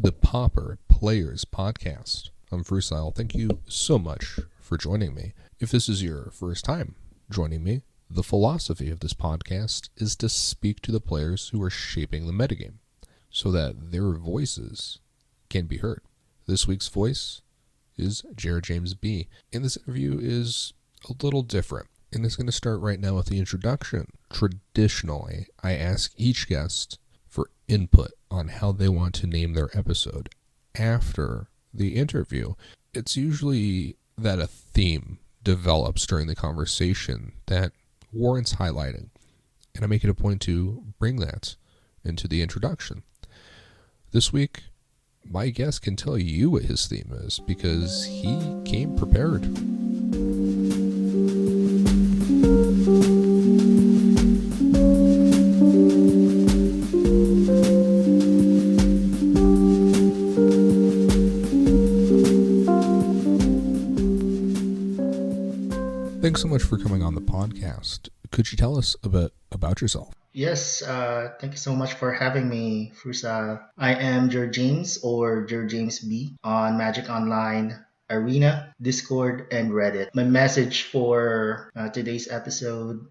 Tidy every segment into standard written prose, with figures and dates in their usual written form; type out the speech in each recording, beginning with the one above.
the Pauper Players Podcast. I'm Freestyle. Thank you so much for joining me. If this is your first time joining me, the philosophy of this podcast is to speak to the players who are shaping the metagame so that their voices can be heard. This week's voice is jherjamesb, and this interview is a little different. And it's going to start right now with the introduction. Traditionally, I ask each guest for input on how they want to name their episode. After the interview, it's usually that a theme develops during the conversation that warrants highlighting. And I make it a point to bring that into the introduction. This week, my guest can tell you what his theme is because he came prepared. Thanks so much for coming on the podcast. Could you tell us a bit about yourself? Yes, thank you so much for having me, Frusa. I am jherjames or jherjamesb on Magic Online, Arena, Discord, and Reddit. My message for today's episode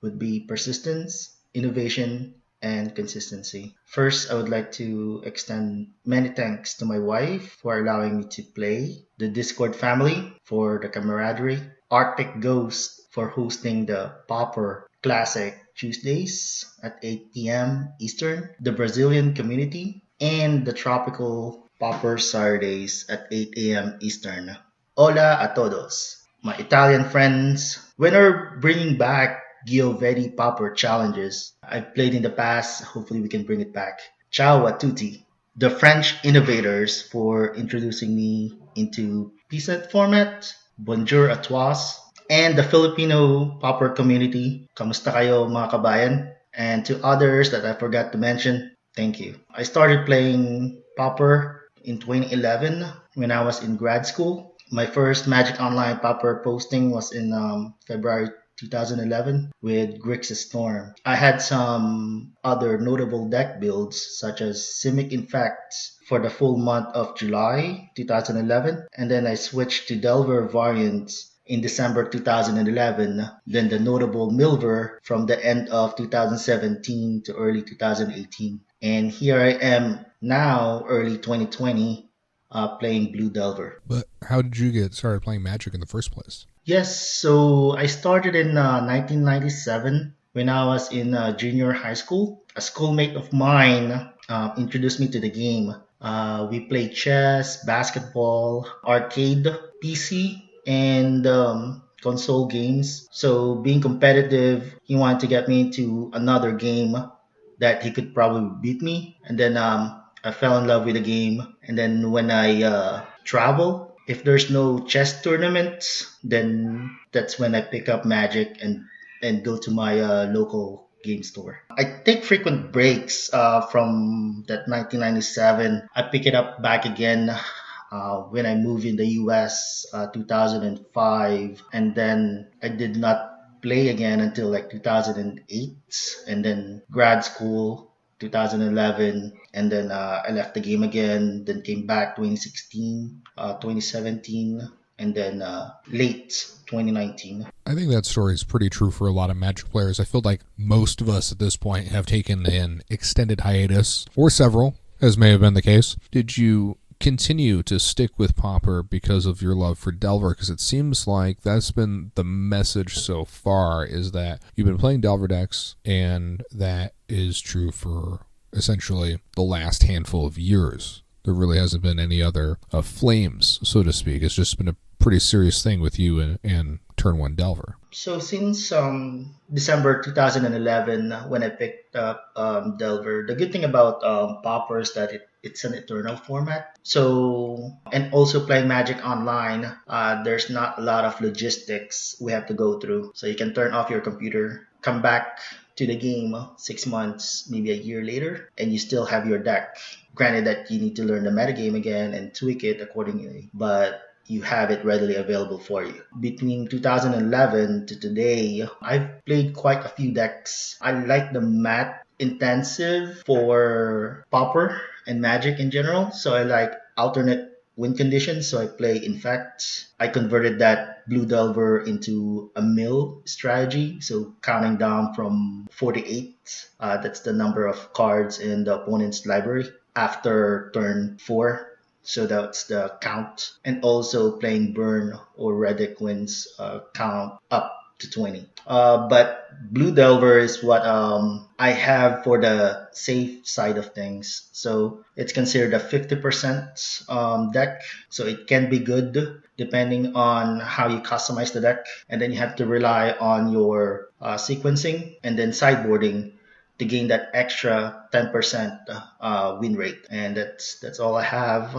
would be persistence, innovation, and consistency. First, I would like to extend many thanks to my wife for allowing me to play, the Discord family for the camaraderie, Arctic Ghost for hosting the Pauper Classic Tuesdays at 8 p.m. Eastern, the Brazilian community, and the Tropical Pauper Saturdays at 8 a.m. Eastern. Hola a todos, my Italian friends. When we're bringing back Giovetti Pauper challenges, I've played in the past, hopefully we can bring it back. Ciao a tutti. The French innovators for introducing me into peasant format. Bonjour à tous. And the Filipino Pauper community. Kamusta kayo mga kabayan? And to others that I forgot to mention, thank you. I started playing Pauper in 2011 when I was in grad school. My first Magic Online Pauper posting was in February 2011 with Grixis Storm. I had some other notable deck builds such as Simic Infect for the full month of July 2011, and then I switched to Delver variants in December 2011, then the notable Milver from the end of 2017 to early 2018. And here I am now, early 2020, playing Blue Delver. But how did you get started playing Magic in the first place? Yes, so I started in 1997 when I was in junior high school. A schoolmate of mine introduced me to the game. We played chess, basketball, arcade, PC, and console games. So being competitive, he wanted to get me into another game that he could probably beat me. And then I fell in love with the game. And then when I travel, if there's no chess tournaments, then that's when I pick up Magic and go to my local game store. I take frequent breaks from that 1997. I pick it up back again when I moved in the US 2005, and then I did not play again until like 2008, and then grad school 2011, and then I left the game again, then came back 2016, 2017, and then late 2019. I think that story is pretty true for a lot of Magic players. I feel like most of us at this point have taken an extended hiatus, or several, as may have been the case. Did you continue to stick with Pauper because of your love for Delver? Because it seems like that's been the message so far, is that you've been playing Delver decks, and that is true for essentially the last handful of years. There really hasn't been any other flames, so to speak. It's just been a pretty serious thing with you and Turn 1 Delver. So since December 2011, when I picked up Delver, the good thing about Pauper is that it's an eternal format. So, and also playing Magic Online, there's not a lot of logistics we have to go through. So you can turn off your computer, come back to the game 6 months, maybe a year later, and you still have your deck. Granted that you need to learn the metagame again and tweak it accordingly, but you have it readily available for you. Between 2011 to today, I've played quite a few decks. I like the math intensive for Pauper and Magic in general. So I like alternate win conditions. So I play Infect. I converted that Blue Delver into a mill strategy. So counting down from 48, that's the number of cards in the opponent's library after turn 4. So that's the count. And also playing Burn or Reddick wins count up to 20. But Blue Delver is what I have for the safe side of things. So it's considered a 50% deck. So it can be good depending on how you customize the deck. And then you have to rely on your sequencing and then sideboarding to gain that extra 10% win rate. And that's all I have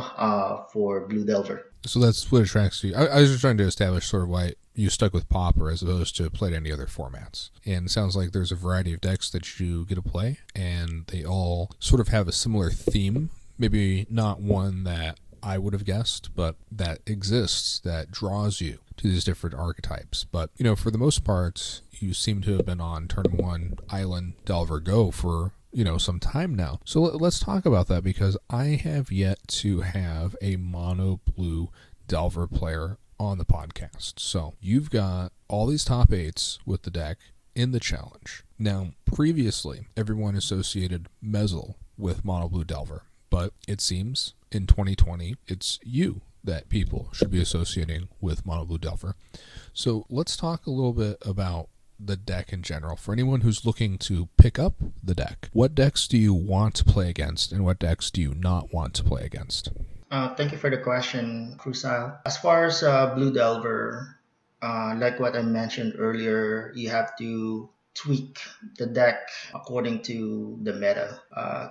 for Blue Delver. So that's what attracts you. I was just trying to establish sort of why you stuck with Pauper as opposed to played any other formats. And it sounds like there's a variety of decks that you get to play, and they all sort of have a similar theme. Maybe not one that I would have guessed, but that exists, that draws you to these different archetypes. But, for the most part, you seem to have been on turn 1 Island Delver Go for some time now. So let's talk about that, because I have yet to have a mono blue Delver player on the podcast. So you've got all these top 8s with the deck in the challenge. Now, previously, everyone associated Mezzle with mono blue Delver, but it seems in 2020, it's you that people should be associating with mono blue Delver. So let's talk a little bit about the deck in general. For anyone who's looking to pick up the deck, what decks do you want to play against, and what decks do you not want to play against? Thank you for the question, Crusile. As far as Blue Delver, like what I mentioned earlier, you have to tweak the deck according to the meta,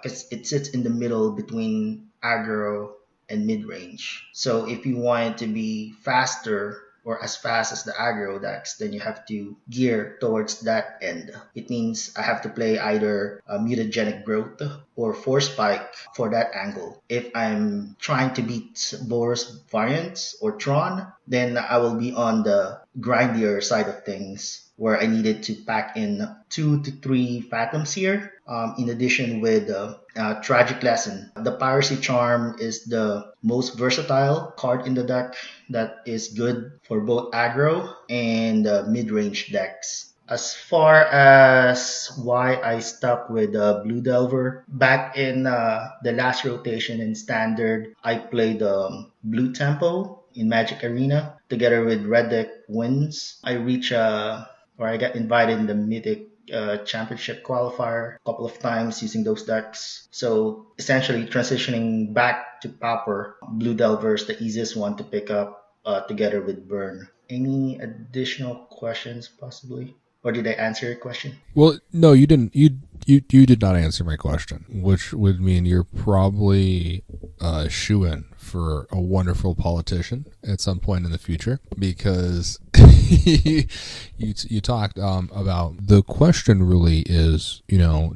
because it sits in the middle between aggro and mid-range. So if you want it to be faster or as fast as the aggro decks, then you have to gear towards that end. It means I have to play either a mutagenic growth or force spike for that angle. If I'm trying to beat Boros variants or Tron, then I will be on the grindier side of things, where I needed to pack in 2 to 3 Phantoms here, in addition with Tragic Lesson. The Piracy Charm is the most versatile card in the deck that is good for both aggro and mid-range decks. As far as why I stuck with Blue Delver, back in the last rotation in Standard, I played Blue Tempo in Magic Arena together with Red Deck Wins. I got invited in the Mythic Championship qualifier a couple of times using those decks. So essentially transitioning back to Pauper, Blue Delver is the easiest one to pick up together with Burn. Any additional questions possibly? Or did I answer your question? Well, no, you didn't. You did not answer my question, which would mean you're probably a shoo-in for a wonderful politician at some point in the future, because you talked about the question really is,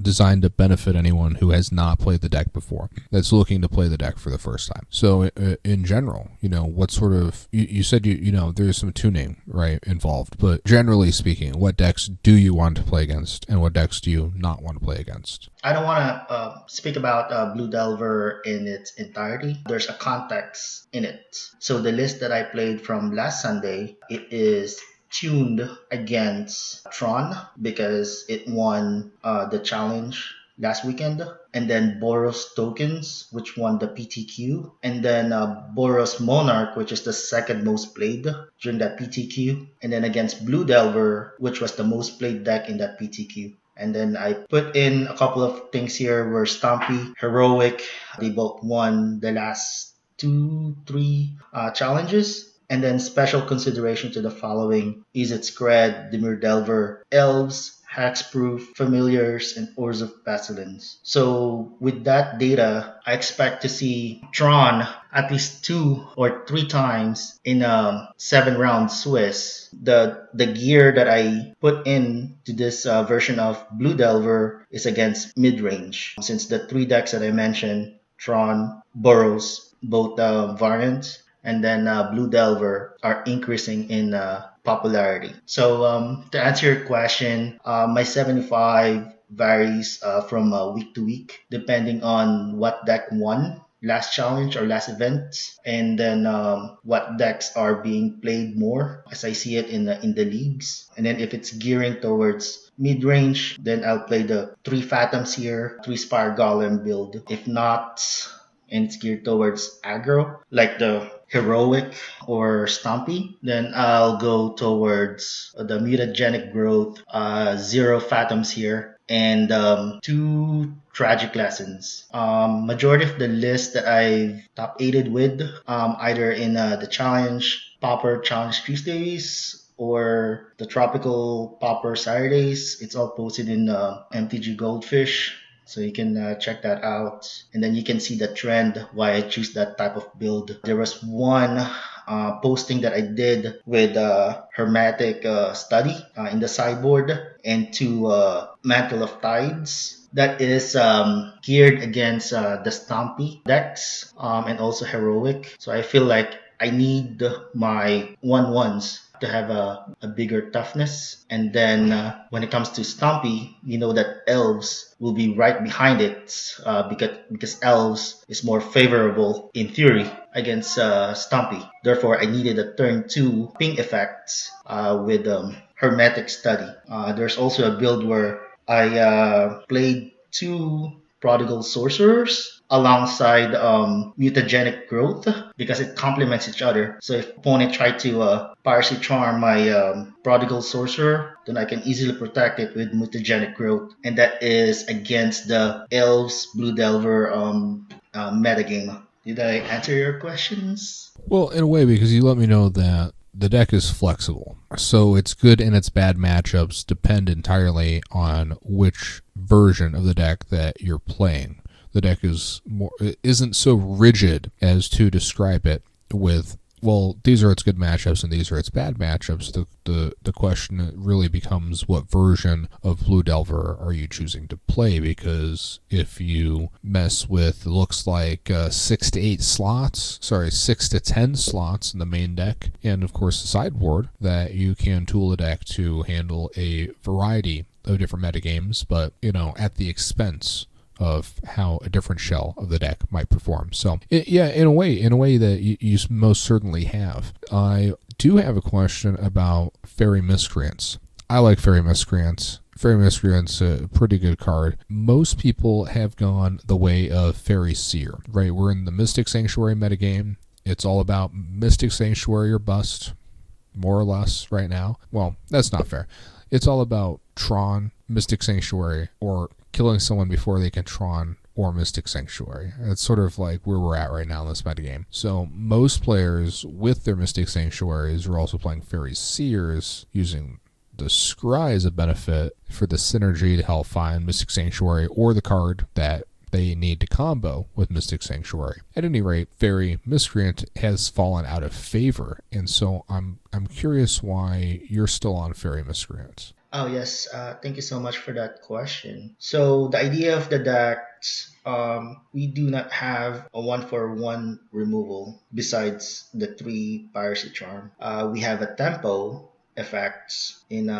designed to benefit anyone who has not played the deck before, that's looking to play the deck for the first time. So in general, what sort of, you said, there's some tuning, right, involved, but generally speaking, what decks do you want to play against, and what decks do you not want to play against? I don't want to speak about Blue Delver in its entirety. There's a context in it. So the list that I played from last Sunday, it is tuned against Tron because it won the challenge last weekend. And then Boros Tokens, which won the PTQ. And then Boros Monarch, which is the second most played during that PTQ. And then against Blue Delver, which was the most played deck in that PTQ. And then I put in a couple of things here where Stompy, Heroic, they both won the last 2-3 challenges. And then special consideration to the following: Izzet Skred, Dimir Delver, Elves, Hexproof, Familiars, and Ores of Pestilence. So with that data, I expect to see Tron at least 2 or 3 times in a 7-round Swiss. The gear that I put in to this version of Blue Delver is against mid-range. Since the 3 decks that I mentioned, Tron, Boros, both variants, and then Blue Delver are increasing in popularity. So to answer your question, my 75 varies from week to week depending on what deck won last challenge or last event, and then what decks are being played more as I see it in the leagues. And then if it's gearing towards mid range, then I'll play the three Phantoms here, three Spire Golem build. If not, and it's geared towards aggro, like the heroic or stompy, then I'll go towards the mutagenic growth, zero Phantoms here, and two tragic lessons. Majority of the list that I've top aided with, either in the challenge, Pauper Challenge Tuesdays, or the Tropical Pauper Saturdays. It's all posted in MTG Goldfish. So you can check that out. And then you can see the trend why I choose that type of build. There was one posting that I did with Hermetic Study in the sideboard and two Mantle of Tides. That is geared against the Stompy decks and also Heroic. So I feel like I need my 1/1s to have a bigger toughness. And then when it comes to Stompy, you know that Elves will be right behind it because Elves is more favorable in theory against Stompy. Therefore, I needed a turn 2 ping effect with Hermetic Study. There's also a build where I played two Prodigal Sorcerers alongside mutagenic growth because it complements each other. So if opponent try to piracy charm my prodigal sorcerer, then I can easily protect it with mutagenic growth, and that is against the elves blue delver metagame. Did I answer your questions? Well, in a way, because you let me know that the deck is flexible. So its good and its bad matchups depend entirely on which version of the deck that you're playing. The deck isn't so rigid as to describe it with, well, these are its good matchups and these are its bad matchups. The question really becomes, what version of Blue Delver are you choosing to play? Because if you mess with, it looks like 6 to 10 slots in the main deck, and of course the sideboard, that you can tool the deck to handle a variety of different metagames, but at the expense of how a different shell of the deck might perform. So, in a way that you most certainly have. I do have a question about Fairy Miscreants. I like Fairy Miscreants. Fairy Miscreants a pretty good card. Most people have gone the way of Fairy Seer, right? We're in the Mystic Sanctuary metagame. It's all about Mystic Sanctuary or bust, more or less, right now. Well, that's not fair. It's all about Tron, Mystic Sanctuary, or killing someone before they can Tron or Mystic Sanctuary. It's sort of like where we're at right now in this metagame. So most players with their Mystic Sanctuaries are also playing Fairy Seers, using the Scry as a benefit for the synergy to help find Mystic Sanctuary or the card that they need to combo with Mystic Sanctuary. At any rate, Fairy Miscreant has fallen out of favor, and so I'm curious why you're still on Fairy Miscreants. Oh, yes. Thank you so much for that question. So, the idea of the decks, we do not have a 1-for-1 removal besides the 3 Piracy Charm. We have a tempo effects in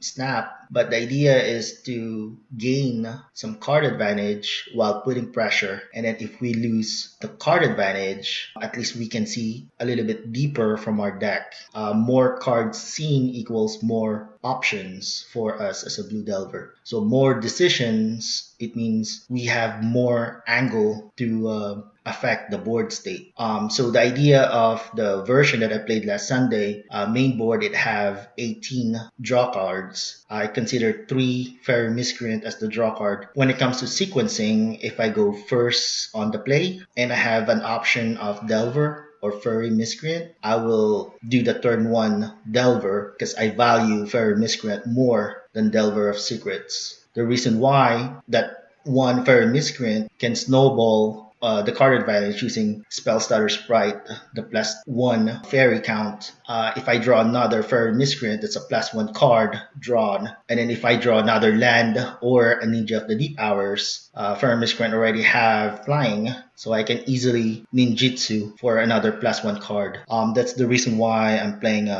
Snap, but the idea is to gain some card advantage while putting pressure. And then if we lose the card advantage, at least we can see a little bit deeper from our deck. More cards seen equals more options for us as a Blue Delver. So more decisions, it means we have more angle to affect the board state. So the idea of the version that I played last Sunday, main board, it have 18 draw cards. I consider 3 Fairy Miscreant as the draw card. When it comes to sequencing, if I go first on the play and I have an option of Delver or Fairy Miscreant, I will do the turn 1 Delver because I value Fairy Miscreant more than Delver of Secrets. The reason why that one Fairy Miscreant can snowball the card advantage using Spellstutter Sprite, the +1 fairy count. If I draw another Fairy Miscreant, that's a +1 card drawn. And then if I draw another land or a Ninja of the Deep Hours, Fairy Miscreant already have flying, so I can easily ninjutsu for another +1 card. That's the reason why I'm playing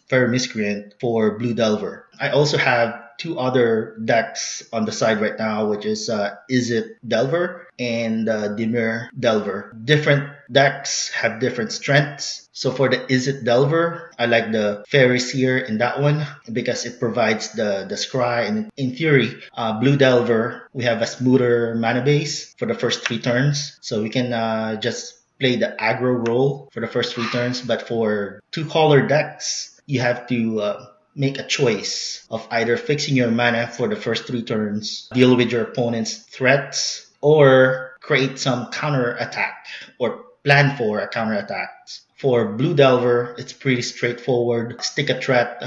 Fair Miscreant for Blue Delver. I also have two other decks on the side right now, which is it Delver and Dimir Delver. Different decks have different strengths. So for the Is It Delver, I like the Fairy Seer in that one because it provides the scry. And in theory, Blue Delver, we have a smoother mana base for the first three turns. So we can just play the aggro role for the first three turns. But for two color decks, you have to make a choice of either fixing your mana for the first three turns, deal with your opponent's threats, or create some counter attack or plan for a counter attack. For Blue Delver, it's pretty straightforward. Stick a threat,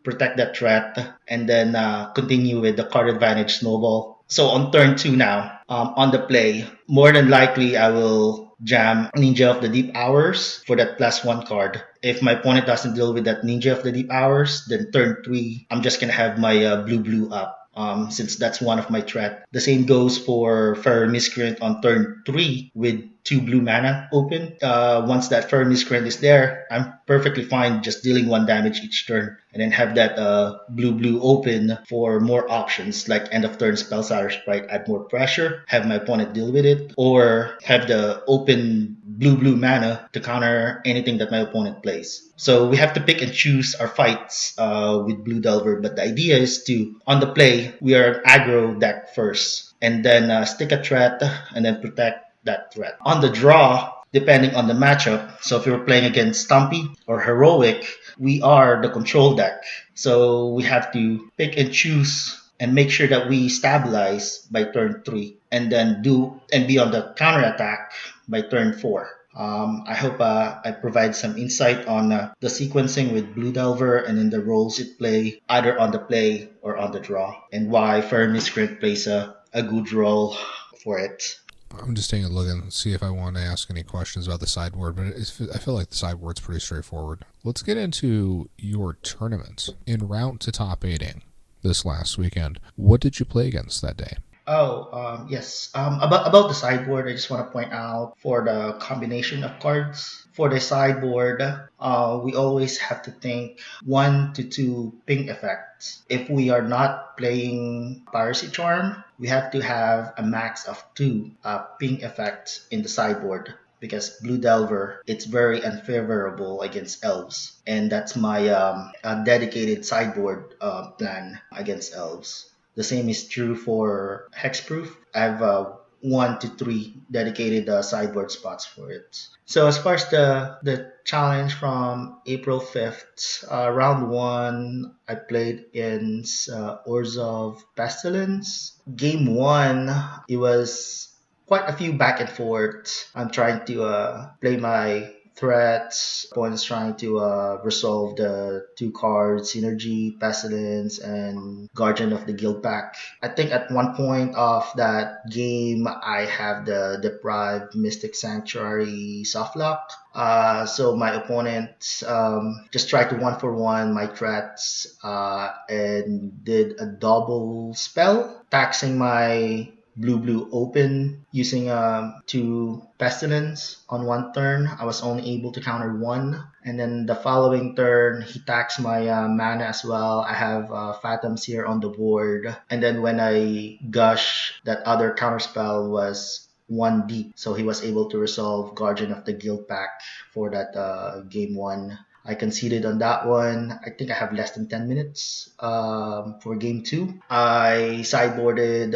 protect that threat, and then continue with the card advantage snowball. So on turn two now, on the play, more than likely I will jam Ninja of the Deep Hours for that +1 card. If my opponent doesn't deal with that Ninja of the Deep Hours, then turn three, I'm just gonna have my blue up. Since that's one of my threat. The same goes for Fair Miscreant on turn 3 with 2 blue mana open. Once that Fair Miscreant is there, I'm perfectly fine just dealing 1 damage each turn and then have that blue open for more options like end of turn Spellsire Sprite, add more pressure, have my opponent deal with it, or have the open blue mana to counter anything that my opponent plays. So we have to pick and choose our fights with Blue Delver, but the idea is to, on the play, we are an aggro deck first, and then stick a threat, and then protect that threat. On the draw, depending on the matchup, so if you're playing against Stumpy or Heroic, we are the control deck. So we have to pick and choose and make sure that we stabilize by turn 3 and then do and be on the counter attack by turn 4. I hope I provide some insight on the sequencing with Blue Delver and in the roles it play either on the play or on the draw, and why Fair Miscreant plays a good role for it. I'm just taking a look and see if I want to ask any questions about the sideboard, but I feel like the sideboard's pretty straightforward. Let's get into your tournament. En route to top 8ing this last weekend, what did you play against that day? Yes. About the sideboard, I just want to point out for the combination of cards. For the sideboard, we always have to think 1 to 2 ping effects. If we are not playing Piracy Charm, we have to have a max of 2 ping effects in the sideboard. Because Blue Delver, it's very unfavorable against elves. And that's my dedicated sideboard plan against elves. The same is true for Hexproof. I have 1 to 3 dedicated sideboard spots for it. So as far as the challenge from April 5th, round 1, I played in Orzhov Pestilence. Game 1, it was quite a few back and forth. I'm trying to play my threats. Opponent's trying to resolve the 2 cards, Synergy, Pestilence, and Guardian of the Guild Pack. I think at one point of that game, I have the Deprived Mystic Sanctuary softlock. So my opponent just tried to 1-for-1 my threats and did a double spell, taxing my blue open using 2 Pestilence on 1 turn. I was only able to counter 1, and then the following turn he taxed my mana as well. I have Phantoms here on the board, and then when I gush, that other counter spell was 1 deep, so he was able to resolve Guardian of the Guild Pack for that game 1. I conceded on that one. I think I have less than 10 minutes for game 2. I sideboarded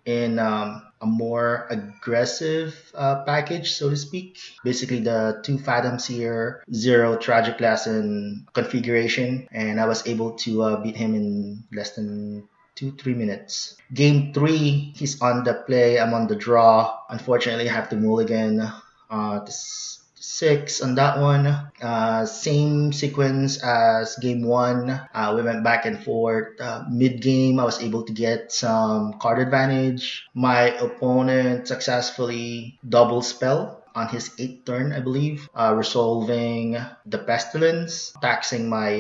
in a more aggressive package, so to speak. Basically, the 2 Phantoms here, 0 Tragic Lesson configuration, and I was able to beat him in less than 2-3 minutes. Game 3, he's on the play, I'm on the draw. Unfortunately, I have to mulligan to 6 on that one. Same sequence as game 1. We went back and forth. Mid-game, I was able to get some card advantage. My opponent successfully double spell on his 8th turn, I believe, resolving the Pestilence, taxing my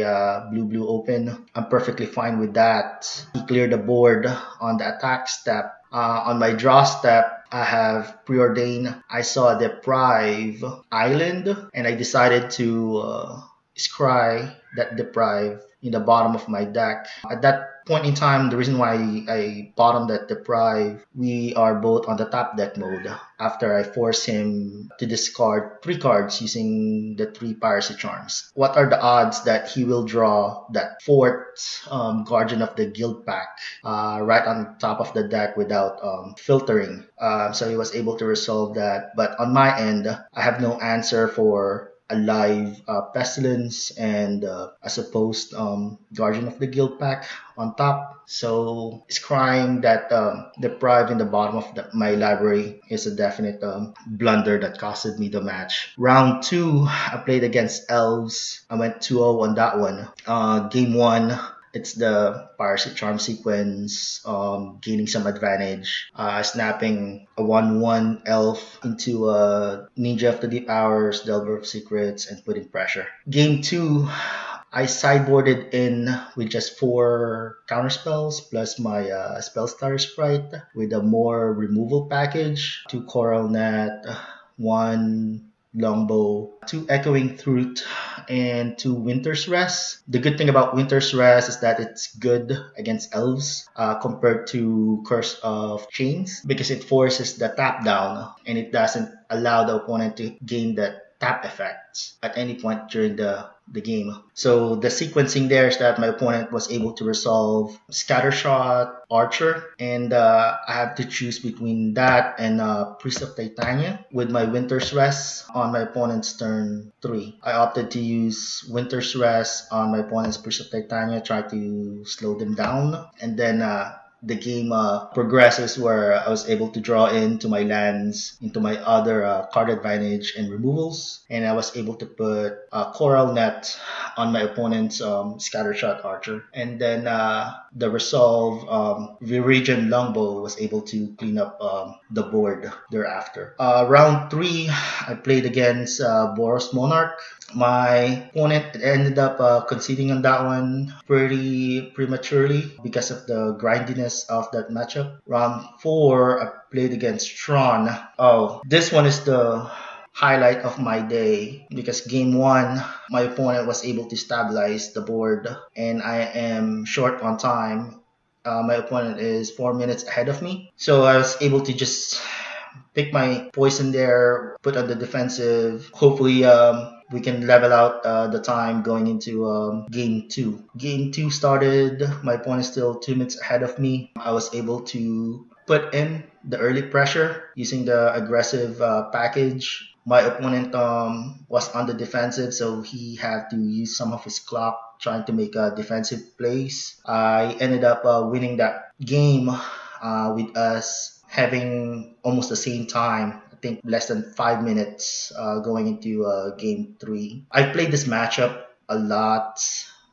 blue open. I'm perfectly fine with that. He cleared the board on the attack step. On my draw step, I have preordained. I saw Deprive Island, and I decided to scry that deprive in the bottom of my deck. At that point in time, the reason why I bottomed that deprive, we are both on the top deck mode. After I force him to discard 3 cards using the 3 piracy charms. What are the odds that he will draw that fourth Guardian of the Guild pack right on top of the deck without filtering? So he was able to resolve that. But on my end, I have no answer for a live pestilence and a supposed guardian of the guild pack on top. So scrying that deprive in the bottom of my library is a definite blunder that costed me the match. Round 2, I played against elves. I went 2-0 on that one. Game 1, it's the piracy charm sequence, gaining some advantage, snapping a 1-1 elf into a ninja of the deep hours, delver of secrets, and putting pressure. Game 2, I sideboarded in with just 4 counter spells plus my spell starter sprite with a more removal package, 2 coral net, 1 longbow, 2 echoing truth, and 2 winter's rest. The good thing about winter's rest is that it's good against elves compared to curse of chains because it forces the tap down and it doesn't allow the opponent to gain that tap effects at any point during the game. So the sequencing there is that my opponent was able to resolve Scattershot, Archer, and I have to choose between that and Priest of Titania with my Winter's Rest on my opponent's turn 3. I opted to use Winter's Rest on my opponent's Priest of Titania, try to slow them down, and then the game progresses where I was able to draw into my lands, into my other card advantage and removals, and I was able to put Coral Net on my opponent's Scattershot Archer. And then the Resolve Viridian Longbow was able to clean up the board thereafter. Round 3, I played against Boros Monarch. My opponent ended up conceding on that one pretty prematurely because of the grindiness of that matchup. Round 4, I played against Tron. Oh, this one is the highlight of my day because game 1, my opponent was able to stabilize the board and I am short on time. My opponent is 4 minutes ahead of me. So I was able to just pick my poison there, put on the defensive. Hopefully, we can level out the time going into game 2. Game 2 started. My opponent is still 2 minutes ahead of me. I was able to put in the early pressure using the aggressive package. My opponent was on the defensive, so he had to use some of his clock trying to make defensive plays. I ended up winning that game with us having almost the same time. I think less than 5 minutes going into game 3. I played this matchup a lot,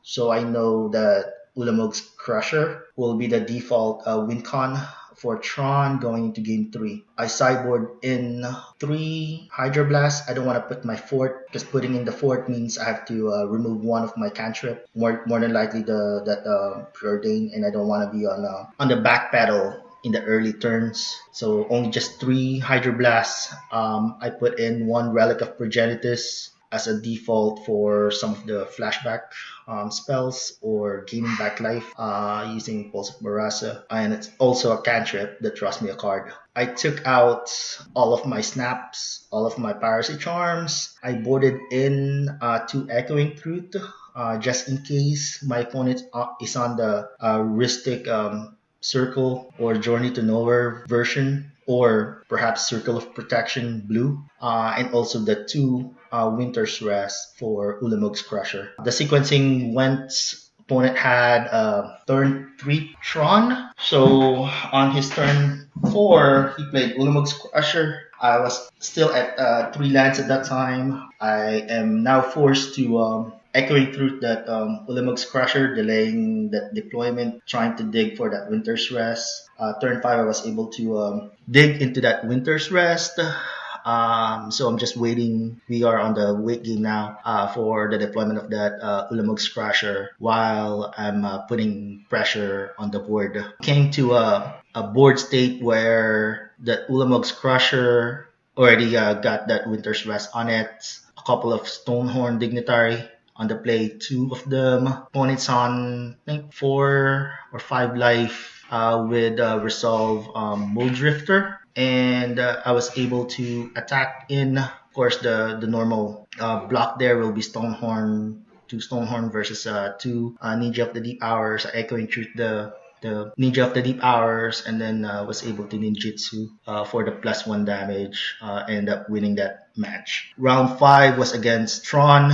so I know that Ulamog's Crusher will be the default win con for Tron going into game 3. I sideboard in 3 Hydro Blast. I don't want to put my fort because putting in the fort means I have to remove one of my cantrip. More than likely that Preordain, and I don't want to be on the back pedal in the early turns. So only just 3 Hydro Blasts. I put in 1 Relic of Progenitus as a default for some of the flashback spells or gaining back life using Pulse of Barasa. And it's also a cantrip that draws me a card. I took out all of my snaps, all of my piracy charms. I boarded in 2 Echoing Truth just in case my opponent is on the Ristic Circle or Journey to Nowhere version, or perhaps Circle of Protection blue, and also the 2 Winter's Rest for Ulamog's Crusher. The sequencing went, opponent had turn 3 Tron, so on his turn 4, he played Ulamog's Crusher. I was still at 3 lands at that time. I am now forced to echoing through that Ulamog's Crusher, delaying that deployment, trying to dig for that Winter's Rest. Turn 5, I was able to dig into that Winter's Rest. So I'm just waiting. We are on the wait game now for the deployment of that Ulamog's Crusher while I'm putting pressure on the board. Came to a board state where the Ulamog's Crusher already got that Winter's Rest on it. A couple of Stonehorn Dignitary on the play, two of them. Opponents on, I think, 4 or 5 life with Resolve Mole Drifter. And I was able to attack in, of course, the normal block there will be Stonehorn, two Stonehorn versus two Ninja of the Deep Hours, echoing through the Ninja of the Deep Hours, and then was able to ninjutsu for the +1 damage. End up winning that match. Round 5 was against Tron.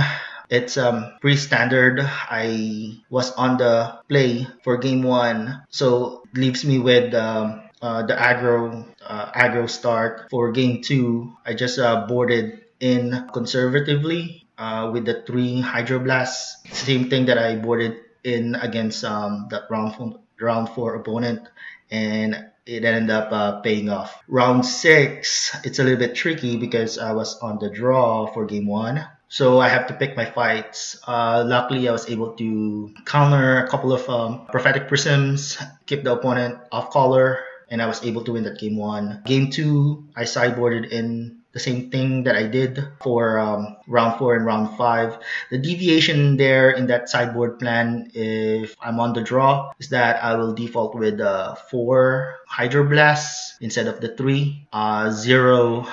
It's pretty standard. I was on the play for game 1, so it leaves me with the aggro start. For game 2, I just boarded in conservatively with the 3 Hydroblasts. Same thing that I boarded in against that round 4 opponent, and it ended up paying off. Round 6, it's a little bit tricky because I was on the draw for game 1. So I have to pick my fights. Luckily, I was able to counter a couple of prophetic prisms, keep the opponent off color, and I was able to win that game 1. Game 2, I sideboarded in the same thing that I did for round 4 and round 5. The deviation there in that sideboard plan, if I'm on the draw, is that I will default with 4 Hydroblasts instead of the 3, 0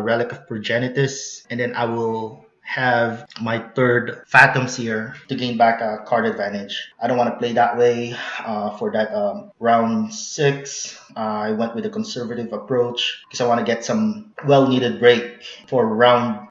Relic of Progenitus, and then I will have my 3rd Phantoms here to gain back a card advantage. I don't want to play that way. For that round 6, I went with a conservative approach because I want to get some well-needed break for round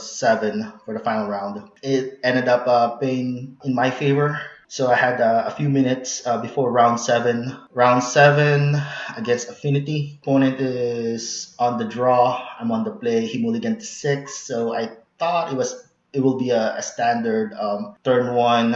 7 for the final round. It ended up paying in my favor. So I had a few minutes before round 7. Round 7 against Affinity. Opponent is on the draw. I'm on the play. He mulliganed to 6. So I thought it will be a standard turn 1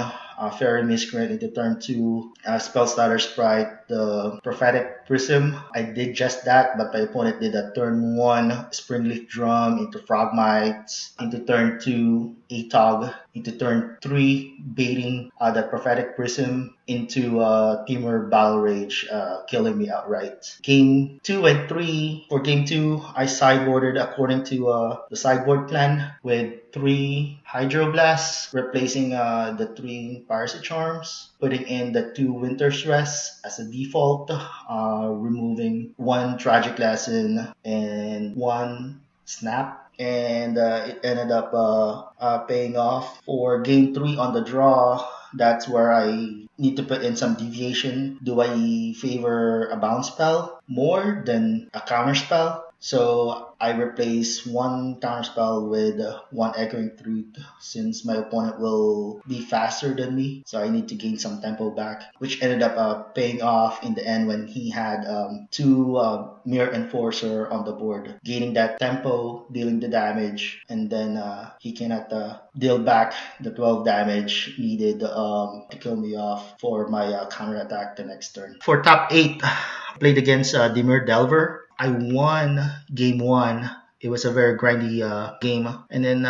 Fairy Miscreant into turn 2 Spellstarter Sprite, the Prophetic Prism. I did just that, but my opponent did a turn 1 Springleaf Drum into Frogmite, into turn 2 Atog, into turn 3 baiting that Prophetic Prism into Temur Battle Rage, killing me outright. Game 2 and 3. For game 2, I sideboarded according to the sideboard plan with 3 Hydroblasts, replacing the 3 Piracy Charms, putting in the 2 Winter's Rest as a default, removing 1 Tragic Lesson and 1 Snap. And it ended up paying off. For game 3 on the draw, that's where I need to put in some deviation. Do I favor a bounce spell more than a counter spell? So I replace 1 counterspell with 1 Echoing Truth since my opponent will be faster than me. So I need to gain some tempo back, which ended up paying off in the end when he had 2 Mirror Enforcer on the board. Gaining that tempo, dealing the damage, and then he cannot deal back the 12 damage needed to kill me off for my counter attack the next turn. For top 8, played against Dimir Delver. I won game 1. It was a very grindy game. And then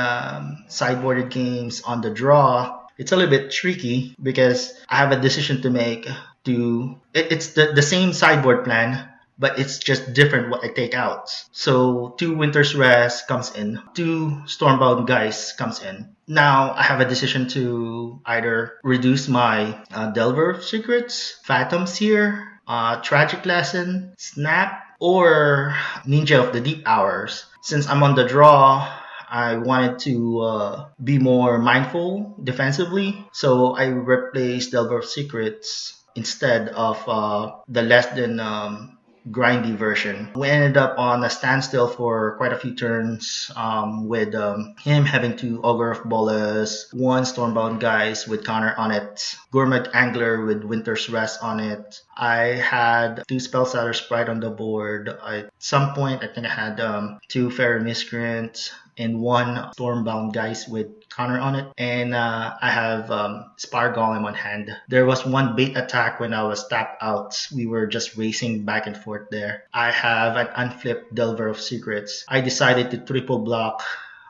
sideboarded games on the draw. It's a little bit tricky because I have a decision to make. It's the same sideboard plan, but it's just different what I take out. So 2 Winter's Rest comes in. 2 Stormbound Guys comes in. Now I have a decision to either reduce my Delver of Secrets, Phantoms here, Tragic Lesson, Snap, or Ninja of the Deep Hours. Since I'm on the draw, I wanted to be more mindful defensively, so I replaced Delver of Secrets instead of the less than grindy version. We ended up on a standstill for quite a few turns with him having 2 Ogre of Bolas, 1 Stormbound Guys with counter on it, Gourmet Angler with Winter's Rest on it. I had 2 Spellstarter Sprite on the board. At some point, I think I had 2 Fairy Miscreant and 1 Stormbound Guys with counter on it. And I have Spire Golem on hand. There was 1 bait attack when I was tapped out. We were just racing back and forth there. I have an unflipped Delver of Secrets. I decided to triple block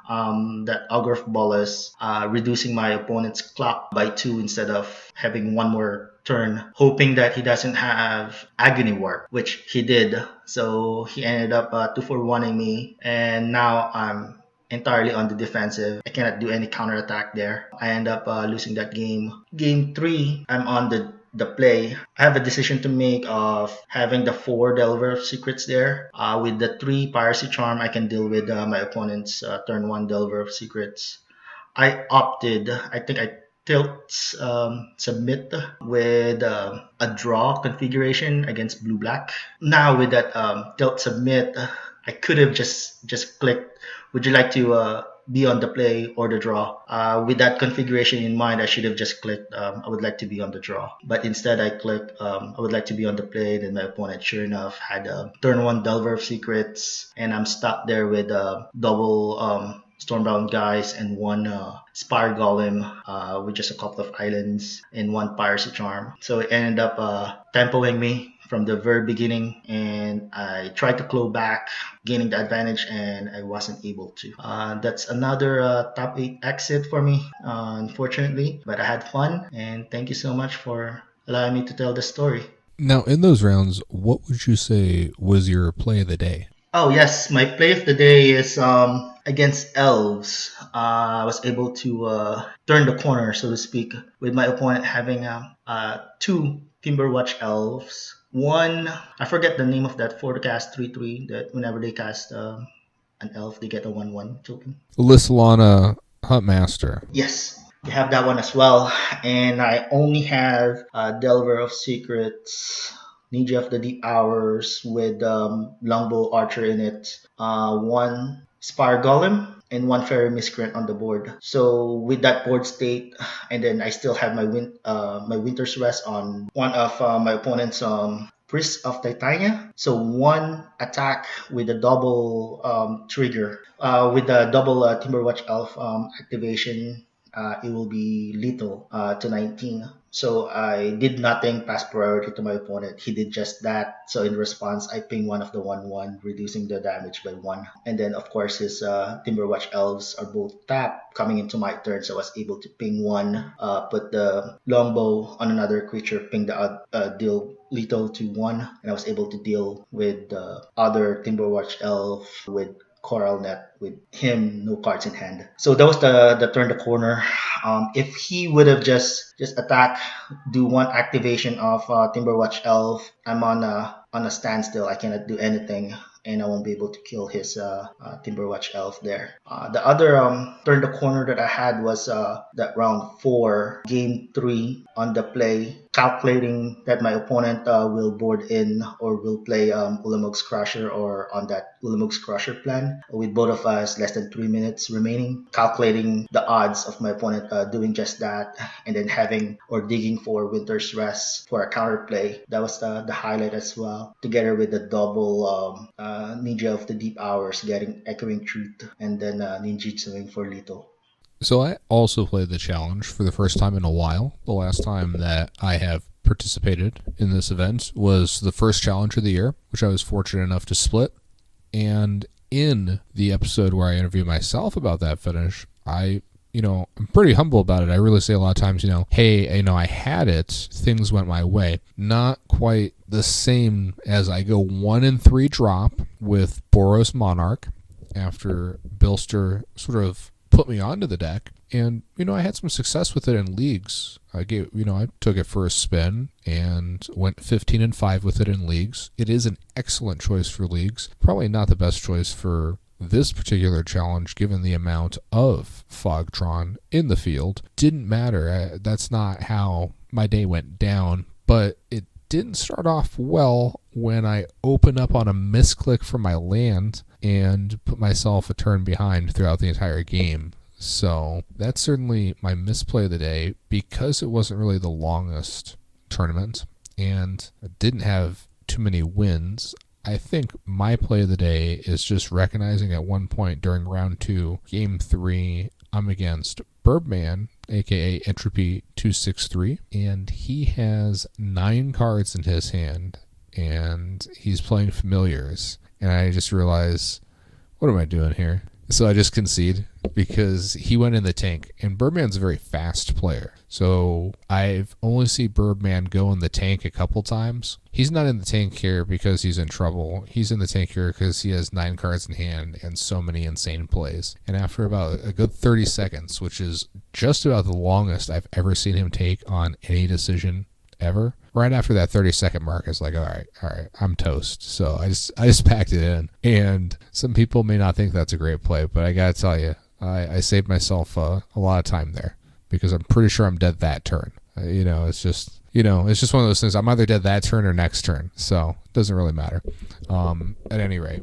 that Ogre of Bolas, reducing my opponent's clock by 2 instead of having 1 more turn, hoping that he doesn't have Agony Warp, which he did. So he ended up 2-for-1ing me, and now I'm entirely on the defensive. I cannot do any counterattack there. I end up losing that game. Game 3, I'm on the play. I have a decision to make of having the 4 Delver of Secrets there. With the 3 Piracy Charm, I can deal with my opponent's turn 1 Delver of Secrets. I opted, I think I tilt submit with a draw configuration against blue black. Now with that tilt submit, I could have just clicked, would you like to be on the play or the draw? With that configuration in mind, I should have just clicked, I would like to be on the draw. But instead I clicked, I would like to be on the play. Then my opponent, sure enough, had a turn 1 Delver of Secrets, and I'm stuck there with double Stormbound guys and 1 Spire Golem with just a couple of islands and 1 Piracy Charm. So it ended up tempoing me from the very beginning, and I tried to claw back, gaining the advantage, and I wasn't able to. That's another top 8 exit for me, unfortunately, but I had fun, and thank you so much for allowing me to tell the story. Now, in those rounds, what would you say was your play of the day? Oh yes, my play of the day is against elves. I was able to turn the corner, so to speak, with my opponent having 2 Timberwatch elves. 1, I forget the name of that, for to cast 3/3, that whenever they cast an elf, they get a 1/1 token. Lissalana Huntmaster. Yes, they have that one as well. And I only have Delver of Secrets, Ninja of the Deep Hours with Longbow Archer in it, 1 Spire Golem, and 1 Fairy Miscreant on the board. So with that board state, and then I still have my Winter's Rest on one of my opponent's Priest of Titania. So 1 attack with a double trigger. With the double Timberwatch Elf activation, it will be lethal to 19. So I did nothing past priority to my opponent. He did just that. So in response, I ping 1 of the 1/1, reducing the damage by 1. And then of course his Timberwatch Elves are both tapped coming into my turn. So I was able to ping 1, put the longbow on another creature, ping the deal lethal to 1, and I was able to deal with the other Timberwatch Elf with Coral Net with him no cards in hand. So that was the turn the corner. If he would have just attack, do 1 activation of Timberwatch Elf, I'm on a standstill. I cannot do anything, and I won't be able to kill his Timberwatch Elf there. The other turn the corner that I had was that round 4, game 3 on the play, calculating that my opponent will board in or will play Ulamog's Crusher or on that Ulamog's Crusher plan, with both of us less than 3 minutes remaining, calculating the odds of my opponent doing just that, and then having or digging for Winter's Rest for a counterplay. That was the highlight as well, together with the double Ninja of the Deep Hours getting Echoing Truth, and then ninjutsuing for lethal. So I also played the challenge for the first time in a while. The last time that I have participated in this event was the first challenge of the year, which I was fortunate enough to split. And in the episode where I interview myself about that finish, I'm pretty humble about it. I really say a lot of times, hey, I had it, things went my way. Not quite the same as I go 1-3 drop with Boros Monarch after Bilster sort of put me onto the deck. And, I had some success with it in leagues. I took it for a spin and went 15-5 with it in leagues. It is an excellent choice for leagues. Probably not the best choice for this particular challenge, given the amount of Fogtron in the field. Didn't matter. That's not how my day went down, but it didn't start off well when I opened up on a misclick for my land and put myself a turn behind throughout the entire game. So that's certainly my misplay of the day, because it wasn't really the longest tournament and I didn't have too many wins. I think my play of the day is just recognizing at one point during round 2, game 3, I'm against Burbman, aka Entropy 263, and he has 9 cards in his hand, and he's playing Familiars. And I just realized, what am I doing here? So I just concede because he went in the tank, and Birdman's a very fast player. So I've only seen Birdman go in the tank a couple times. He's not in the tank here because he's in trouble. He's in the tank here because he has 9 cards in hand and so many insane plays. And after about a good 30 seconds, which is just about the longest I've ever seen him take on any decision ever, right after that 30-second mark, it's like, all right, I'm toast. So I just packed it in. And some people may not think that's a great play, but I gotta tell you, I saved myself a lot of time there because I'm pretty sure I'm dead that turn. It's just one of those things. I'm either dead that turn or next turn, so it doesn't really matter. At any rate,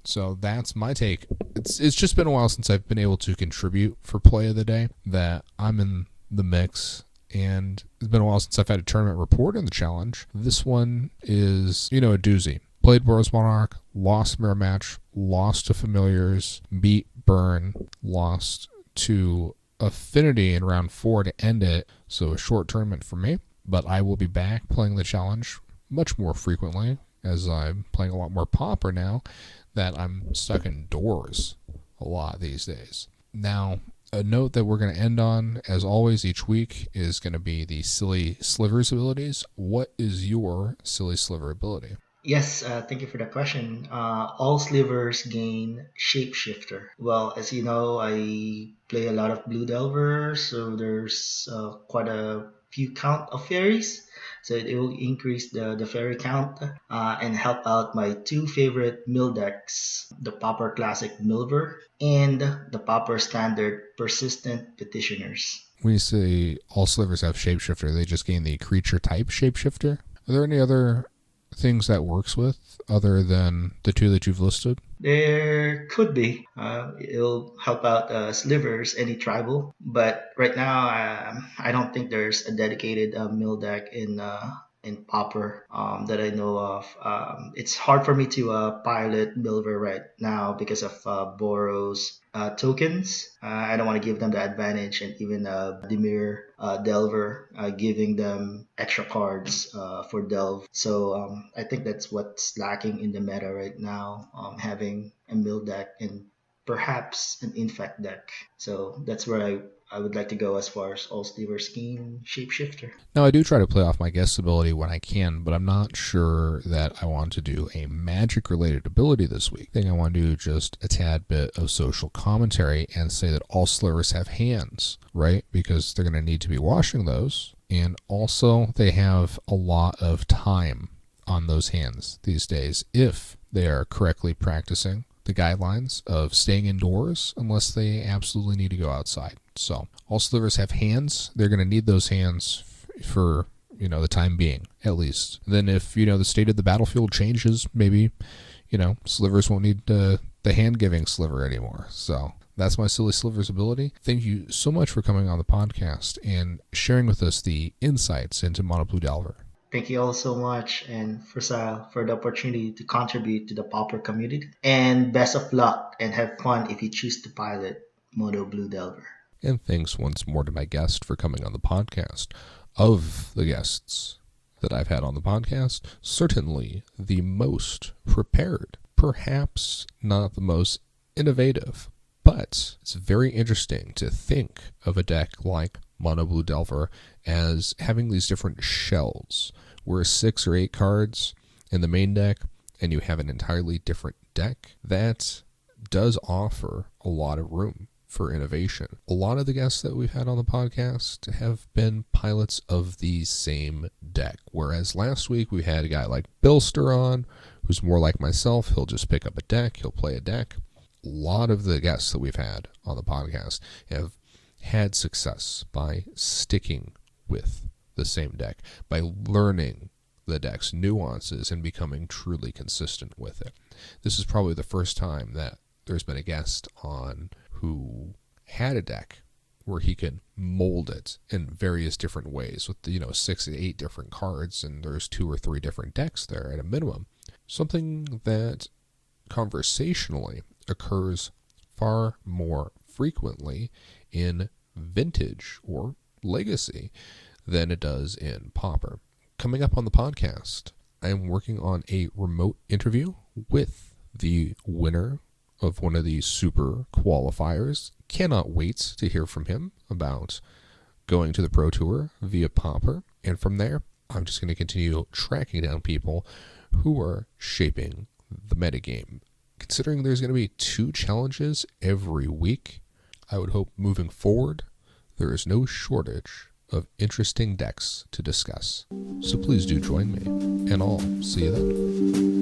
so that's my take. It's just been a while since I've been able to contribute for play of the day that I'm in the mix. And it's been a while since I've had a tournament report in the challenge. This one is, a doozy. Played Boros Monarch, lost mirror match, lost to Familiars, beat Burn, lost to Affinity in round 4 to end it. So a short tournament for me. But I will be back playing the challenge much more frequently as I'm playing a lot more Pauper now that I'm stuck indoors a lot these days. Now, a note that we're going to end on, as always, each week is going to be the Silly Slivers abilities. What is your Silly Sliver ability? Yes, thank you for that question. All slivers gain shapeshifter. Well, as you know, I play a lot of blue delvers, so there's quite a few count of fairies. So it will increase the fairy count and help out my 2 favorite mill decks, the Pauper Classic Milver and the Pauper Standard Persistent Petitioners. When you say all slivers have shapeshifter, they just gain the creature type shapeshifter. Are there any other things that works with other than the 2 that you've listed? There could be. It'll help out slivers, any tribal. But right now, I don't think there's a dedicated mill deck in Pauper that I know of. It's hard for me to pilot Milver right now because of Boros tokens. I don't want to give them the advantage, and even Demir Delver giving them extra cards for Delve. So I think that's what's lacking in the meta right now, having a mill deck and perhaps an infect deck. So that's where I would like to go as far as all Stever Scheme Shapeshifter. Now, I do try to play off my guest ability when I can, but I'm not sure that I want to do a magic-related ability this week. I think I want to do just a tad bit of social commentary and say that all slivers have hands, right? Because they're going to need to be washing those. And also, they have a lot of time on those hands these days if they are correctly practicing the guidelines of staying indoors unless they absolutely need to go outside. So all slivers have hands. They're going to need those hands for, the time being, at least. Then if, the state of the battlefield changes, maybe, slivers won't need the hand-giving sliver anymore. So that's my Silly Slivers ability. Thank you so much for coming on the podcast and sharing with us the insights into Mono Blue Delver. Thank you all so much, and Fursal for the opportunity to contribute to the Pauper community. And best of luck, and have fun if you choose to pilot Mono Blue Delver. And thanks once more to my guest for coming on the podcast. Of the guests that I've had on the podcast, certainly the most prepared. Perhaps not the most innovative, but it's very interesting to think of a deck like Mono Blue Delver as having these different shells, where 6 or 8 cards in the main deck, and you have an entirely different deck. That does offer a lot of room for innovation. A lot of the guests that we've had on the podcast have been pilots of the same deck, whereas last week we had a guy like Billster on, who's more like myself. He'll just pick up a deck, he'll play a deck. A lot of the guests that we've had on the podcast have had success by sticking with the same deck, by learning the deck's nuances and becoming truly consistent with it. This is probably the first time that there's been a guest on who had a deck where he can mold it in various different ways with 6 to 8 different cards, and there's 2 or 3 different decks there at a minimum. Something that conversationally occurs far more frequently in Vintage or Legacy than it does in Pauper. Coming up on the podcast, I am working on a remote interview with the winner of one of these super qualifiers. Cannot wait to hear from him about going to the Pro Tour via Pauper. And from there, I'm just going to continue tracking down people who are shaping the metagame. Considering there's going to be 2 challenges every week, I would hope moving forward, there is no shortage of interesting decks to discuss. So please do join me, and I'll see you then.